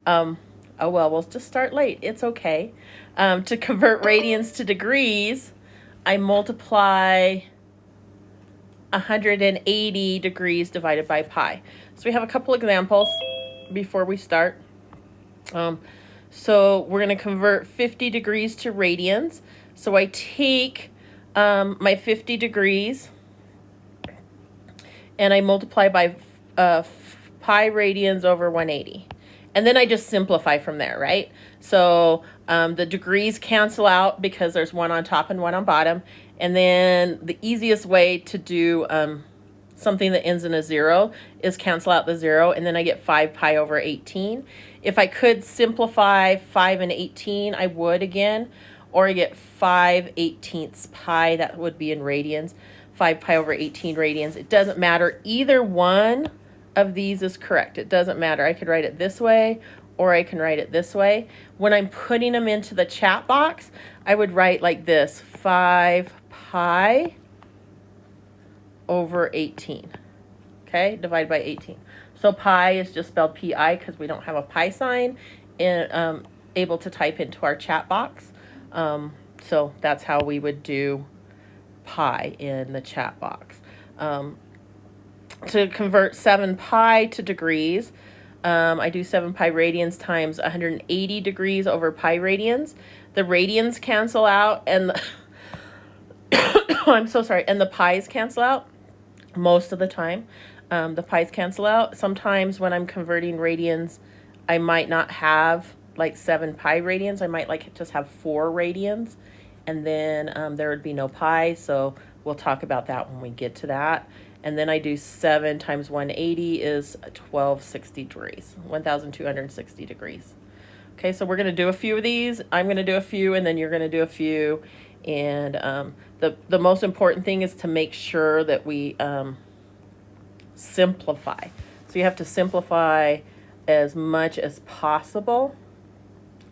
Oh, well, we'll just start late. It's okay. To convert radians to degrees, I multiply 180 degrees divided by pi. So we have a couple examples before we start. So we're going to convert 50 degrees to radians. So I take my 50 degrees and I multiply by pi radians over 180. And then I just simplify from there, right? So the degrees cancel out because there's one on top and one on bottom. And then the easiest way to do something that ends in a 0 is cancel out the 0, and then I get 5 pi over 18. If I could simplify 5 and 18, I would again, or I get 5/18 pi, that would be in radians, 5 pi over 18 radians. It doesn't matter. Either one of these is correct. It doesn't matter. I could write it this way, or I can write it this way. When I'm putting them into the chat box, I would write like this, 5 pi over 18, okay, divided by 18. So pi is just spelled P-I because we don't have a pi sign able to type into our chat box. So that's how we would do pi in the chat box. To convert 7 pi to degrees, I do 7 pi radians times 180 degrees over pi radians. The radians cancel out and the I'm so sorry, and the pi's cancel out most of the time. The pi's cancel out. Sometimes when I'm converting radians, I might not have like 7 pi radians. I might like just have 4 radians, and then there would be no pi. So we'll talk about that when we get to that. And then I do 7 times 180 is 1260 degrees, 1260 degrees. Okay, so we're going to do a few of these. I'm going to do a few, and then you're going to do a few. And the most important thing is to make sure that we simplify. So you have to simplify as much as possible.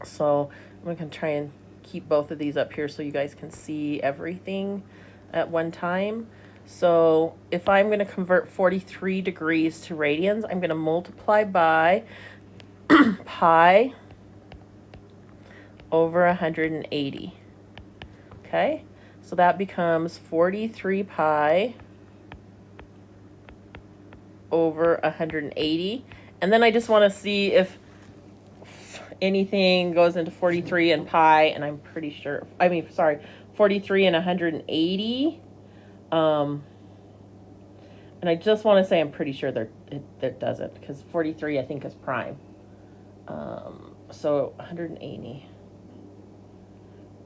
So I'm going to try and keep both of these up here so you guys can see everything at one time. So if I'm going to convert 43 degrees to radians, I'm going to multiply by pi over 180. Okay, so that becomes 43 pi over 180. And then I just want to see if anything goes into 43 and pi, and I'm pretty sure, 43 and 180. And I just want to say I'm pretty sure that doesn't, because 43 I think is prime. So 180.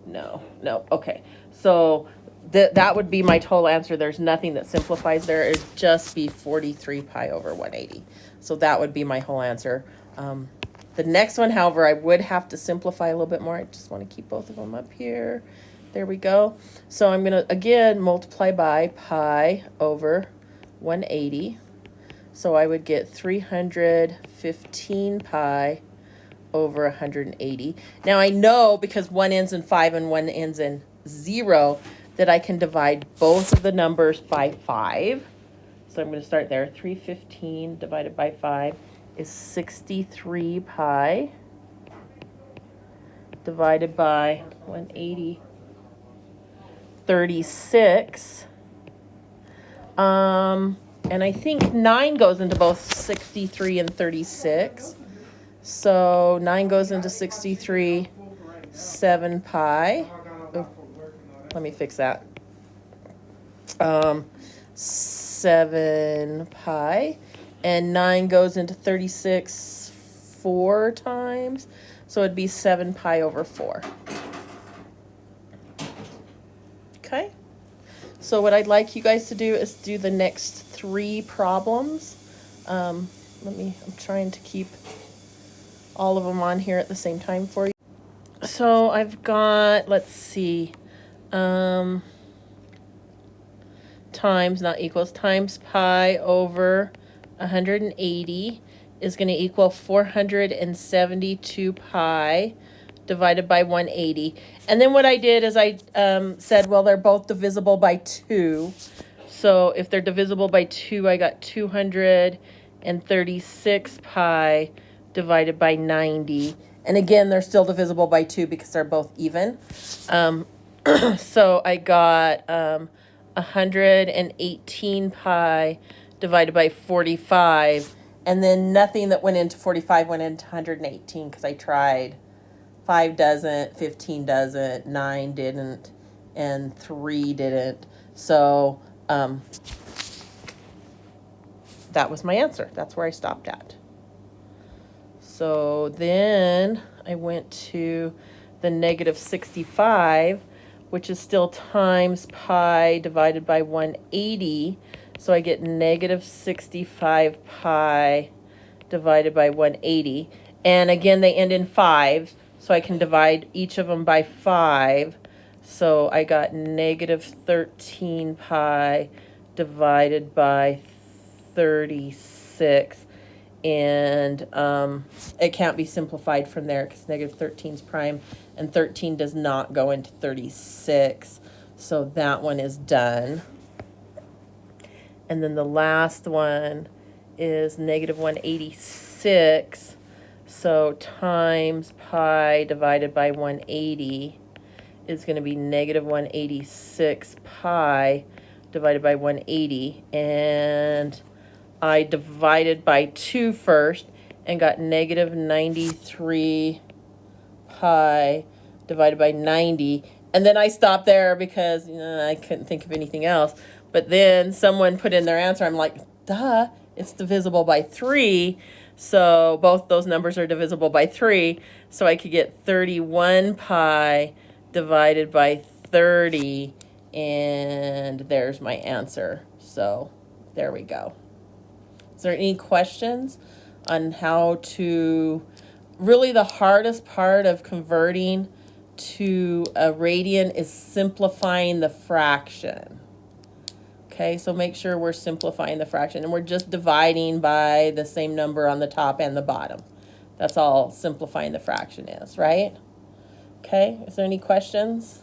No, okay. So that would be my total answer. There's nothing that simplifies there. It'd just be 43 pi over 180. So that would be my whole answer. The next one, however, I would have to simplify a little bit more. I just want to keep both of them up here. There we go. So I'm going to, again, multiply by pi over 180. So I would get 315 pi over 180. Now I know, because one ends in 5 and one ends in 0, that I can divide both of the numbers by 5. So I'm going to start there. 315 divided by 5 is 63 pi divided by 180, 36. And I think 9 goes into both 63 and 36. So 9 goes into 63, 7 pi. Oh, let me fix that. 7 pi. And 9 goes into 36 4 times. So it'd be 7 pi over 4. Okay. So what I'd like you guys to do is do the next 3 problems. I'm trying to keep all of them on here at the same time for you. So I've got, let's see, times, not equals, times pi over 180 is going to equal 472 pi divided by 180. And then what I did is I said, well, they're both divisible by 2. So if they're divisible by 2, I got 236 pi divided by 90. And again, they're still divisible by 2 because they're both even. So I got 118 pi divided by 45. And then nothing that went into 45 went into 118 because I tried. 5 doesn't, 15 doesn't, 9 didn't, and 3 didn't. So that was my answer. That's where I stopped at. So then I went to the negative 65, which is still times pi divided by 180. So I get negative 65 pi divided by 180. And again, they end in 5, so I can divide each of them by 5. So I got negative 13 pi divided by 36. And it can't be simplified from there because negative 13 is prime, and 13 does not go into 36. So that one is done. And then the last one is negative 186. So times pi divided by 180 is going to be negative 186 pi divided by 180. And I divided by 2 first and got negative 93 pi divided by 90. And then I stopped there because I couldn't think of anything else. But then someone put in their answer. I'm like, duh, it's divisible by 3. So both those numbers are divisible by 3. So I could get 31 pi divided by 30. And there's my answer. So there we go. Is there any questions on how to, really the hardest part of converting to a radian is simplifying the fraction. Okay, so make sure we're simplifying the fraction and we're just dividing by the same number on the top and the bottom. That's all simplifying the fraction is, right? Okay, is there any questions?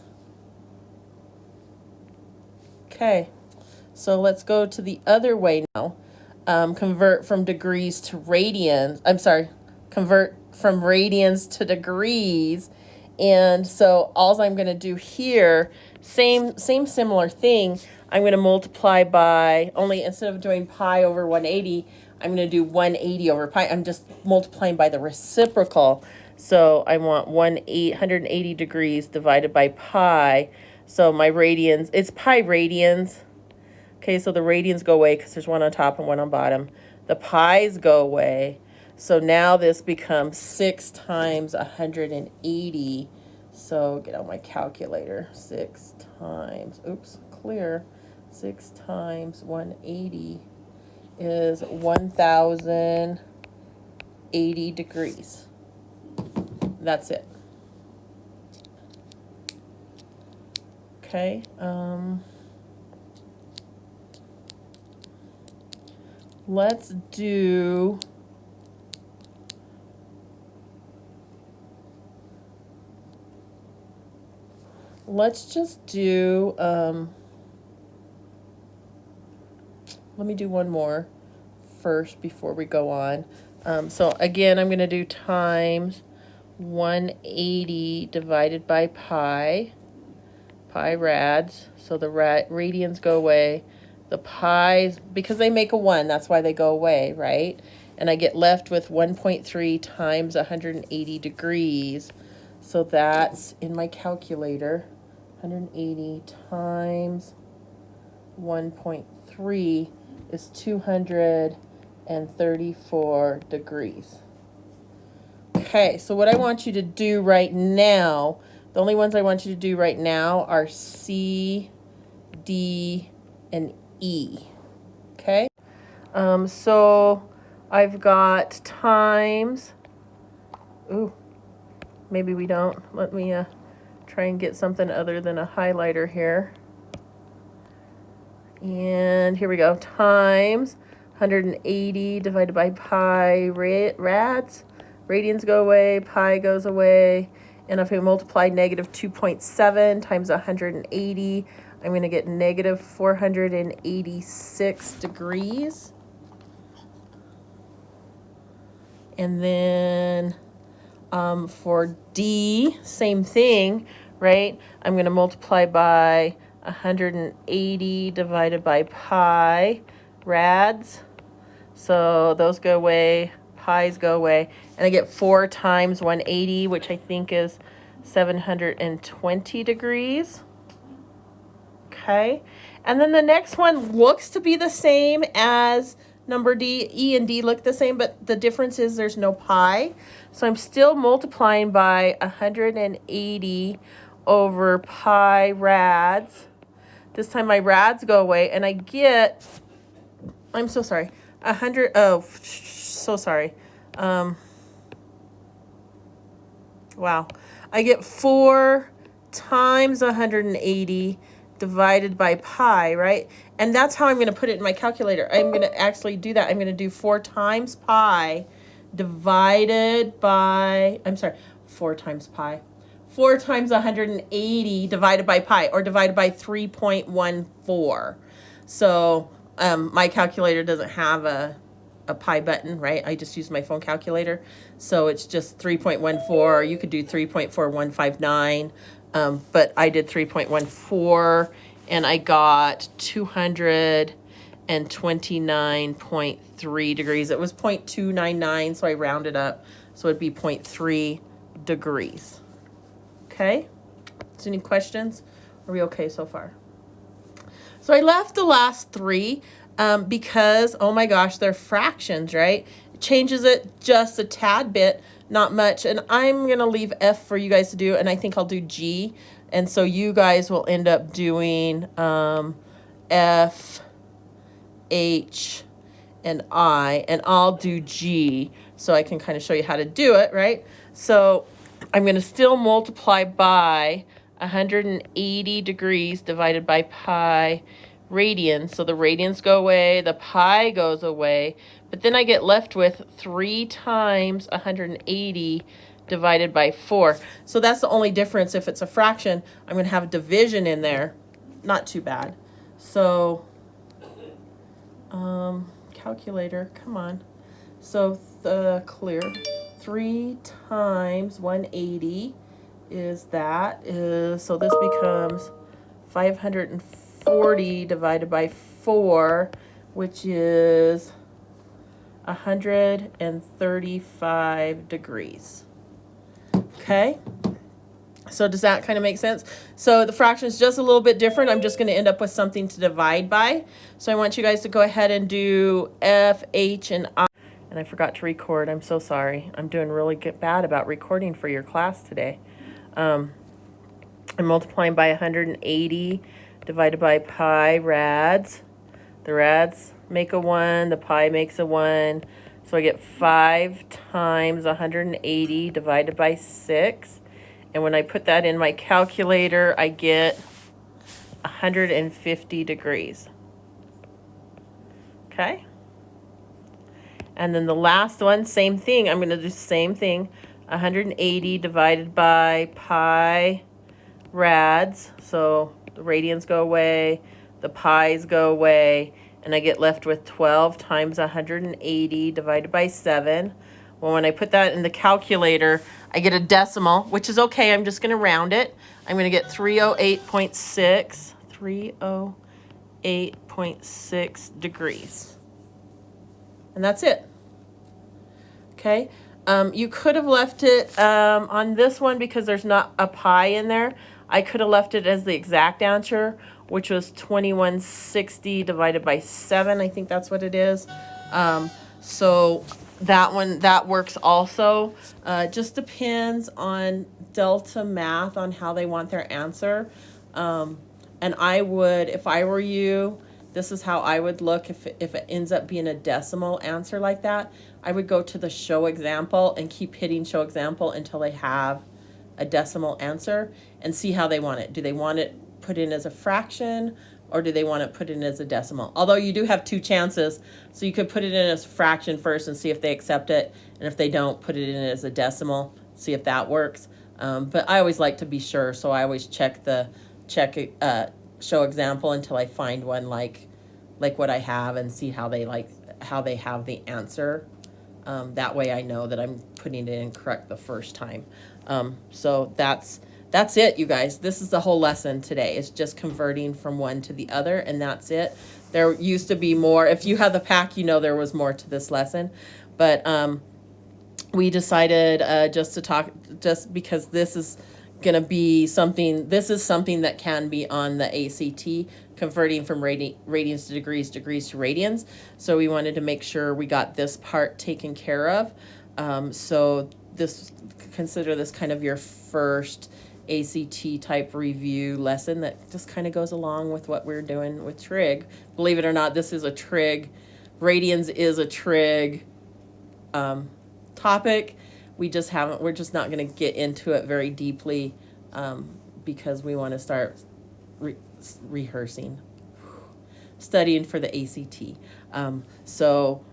Okay, so let's go to the other way now. Convert from degrees to radians. Convert from radians to degrees. And so all I'm going to do here, same similar thing. I'm going to multiply by, only instead of doing pi over 180, I'm going to do 180 over pi. I'm just multiplying by the reciprocal. So I want 180 degrees divided by pi. So my radians, it's pi radians. Okay, so the radians go away because there's one on top and one on bottom. The pi's go away. So now this becomes 6 times 180. So get out my calculator. 6 times, clear. 6 times 180 is 1,080 degrees. That's it. Okay. Let's just do, let me do one more first before we go on. So again, I'm going to do times 180 divided by pi rads. So the radians go away. The pi's, because they make a 1, that's why they go away, right? And I get left with 1.3 times 180 degrees. So that's in my calculator. 180 times 1.3 is 234 degrees. Okay, so what I want you to do right now, the only ones I want you to do right now are C, D, and E. Okay? So I've got times, maybe we don't. Let me try and get something other than a highlighter here. And here we go. Times 180 divided by pi rads. Radians go away, pi goes away. And if we multiply negative 2.7 times 180, I'm going to get negative 486 degrees. And then for D, same thing, right? I'm going to multiply by 180 divided by pi rads. So those go away, pi's go away. And I get 4 times 180, which I think is 720 degrees. Okay. And then the next one looks to be the same as number D. E and D look the same, but the difference is there's no pi. So I'm still multiplying by 180 over pi rads. This time my rads go away, and I get, I'm so sorry, 100, oh, so sorry. Wow. I get 4 times 180 divided by pi, right? And that's how I'm going to put it in my calculator. I'm going to actually do that. I'm going to do 4 times pi divided by, I'm sorry, 4 times pi. 4 times 180 divided by pi, or divided by 3.14. So my calculator doesn't have a pi button, right? I just use my phone calculator. So it's just 3.14. You could do 3.4159. But I did 3.14, and I got 229.3 degrees. It was 0.299, so I rounded up. So it'd be 0.3 degrees. Okay? So any questions? Are we okay so far? So I left the last 3 because, oh my gosh, they're fractions, right? It changes it just a tad bit, not much. And I'm going to leave F for you guys to do, and I think I'll do G. And so you guys will end up doing F, H, and I, and I'll do G so I can kind of show you how to do it, right? So I'm going to still multiply by 180 degrees divided by pi radians. So the radians go away, the pi goes away, but then I get left with 3 times 180 divided by 4. So that's the only difference. If it's a fraction, I'm going to have a division in there. Not too bad. So, calculator, come on. So clear. 3 times 180 is that. So this becomes 540 divided by 4, which is 135 degrees. Okay? So does that kind of make sense? So the fraction is just a little bit different. I'm just going to end up with something to divide by. So I want you guys to go ahead and do F, H, and I. And I forgot to record. I'm so sorry. I'm doing really bad about recording for your class today. I'm multiplying by 180 divided by pi rads. The rads make a 1. The pi makes a 1. So I get 5 times 180 divided by 6. And when I put that in my calculator, I get 150 degrees. Okay? And then the last one, same thing. I'm going to do the same thing. 180 divided by pi rads. So the radians go away, the pi's go away, and I get left with 12 times 180 divided by 7. Well, when I put that in the calculator, I get a decimal, which is okay. I'm just going to round it. I'm going to get 308.6, 308.6 degrees. And that's it. Okay. You could have left it on this one because there's not a pi in there. I could have left it as the exact answer, which was 2160 divided by 7. I think that's what it is. So that one, that works also. Just depends on Delta Math on how they want their answer. And I would, if I were you, this is how I would look if it ends up being a decimal answer like that. I would go to the show example and keep hitting show example until they have a decimal answer and see how they want it. Do they want it put in as a fraction, or do they want it put in as a decimal? Although you do have 2 chances, so you could put it in as a fraction first and see if they accept it, and if they don't, put it in as a decimal, see if that works. But I always like to be sure, so I always check show example until I find one like what I have and see how they have the answer That way I know that I'm putting it in correct the first time. So that's it, you guys. This is the whole lesson today. It's just converting from one to the other, and that's it. There used to be more. If you have the pack, you know there was more to this lesson. But we decided just to talk, just because this is going to be something, this is something that can be on the ACT, converting from radians to degrees, degrees to radians. So we wanted to make sure we got this part taken care of. So this, consider this kind of your first ACT type review lesson that just kind of goes along with what we're doing with trig. Believe it or not, this is a trig. Radians is a trig topic. We're just not going to get into it very deeply because we want to start rehearsing, studying for the ACT. So